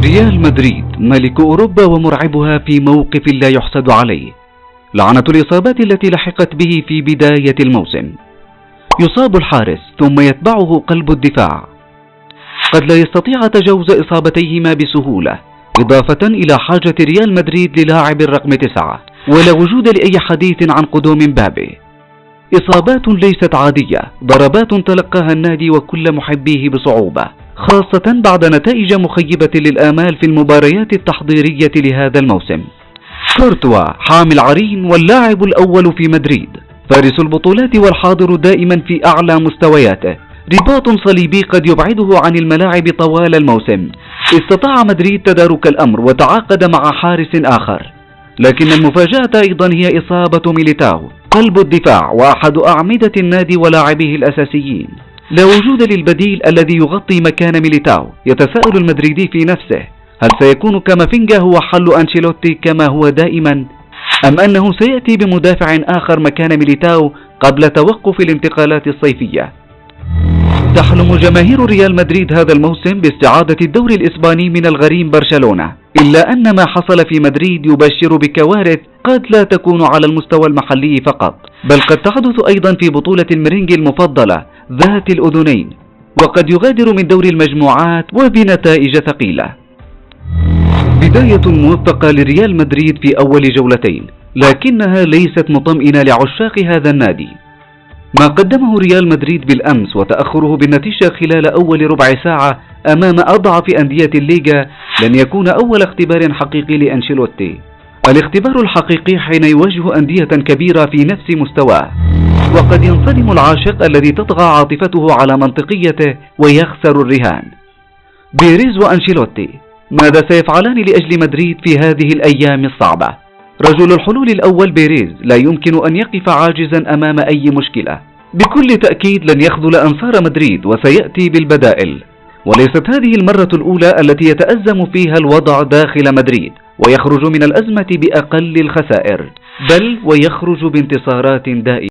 ريال مدريد ملك أوروبا ومرعبها في موقف لا يحسد عليه. لعنة الإصابات التي لحقت به في بداية الموسم. يصاب الحارس ثم يتبعه قلب الدفاع. قد لا يستطيع تجاوز إصابتيهما بسهولة، إضافة إلى حاجة ريال مدريد للاعب الرقم 9، ولا وجود لأي حديث عن قدوم مبابي. إصابات ليست عادية، ضربات تلقاها النادي وكل محبيه بصعوبة، خاصة بعد نتائج مخيبة للآمال في المباريات التحضيرية لهذا الموسم. كورتوا حامل عرين واللاعب الأول في مدريد، فارس البطولات والحاضر دائما في أعلى مستوياته. رباط صليبي قد يبعده عن الملاعب طوال الموسم. استطاع مدريد تدارك الأمر وتعاقد مع حارس آخر، لكن المفاجأة أيضا هي إصابة ميليتاو قلب الدفاع وأحد أعمدة النادي ولاعبيه الأساسيين. لا وجود للبديل الذي يغطي مكان ميليتاو. يتساءل المدريدي في نفسه، هل سيكون كامافينجا هو حل أنشيلوتي كما هو دائما، أم أنه سيأتي بمدافع آخر مكان ميليتاو قبل توقف الانتقالات الصيفية؟ تحلم جماهير ريال مدريد هذا الموسم باستعادة الدوري الإسباني من الغريم برشلونة، إلا أن ما حصل في مدريد يبشر بكوارث قد لا تكون على المستوى المحلي فقط، بل قد تحدث أيضا في بطولة الميرينج المفضلة ذات الأذنين، وقد يغادر من دور المجموعات وبنتائج ثقيلة. بداية موفقة لريال مدريد في أول جولتين، لكنها ليست مطمئنة لعشاق هذا النادي. ما قدمه ريال مدريد بالأمس وتأخره بالنتيجة خلال أول ربع ساعة أمام أضعف أندية الليغا لن يكون أول اختبار حقيقي لأنشيلوتي. الاختبار الحقيقي حين يواجه أندية كبيرة في نفس مستواه، وقد ينصدم العاشق الذي تطغى عاطفته على منطقيته ويخسر الرهان. بيريز وأنشيلوتي ماذا سيفعلان لأجل مدريد في هذه الأيام الصعبة؟ رجل الحلول الأول بيريز لا يمكن أن يقف عاجزا أمام أي مشكلة. بكل تأكيد لن يخذل أنصار مدريد وسيأتي بالبدائل، وليست هذه المرة الأولى التي يتأزم فيها الوضع داخل مدريد ويخرج من الأزمة بأقل الخسائر، بل ويخرج بانتصارات دائمة.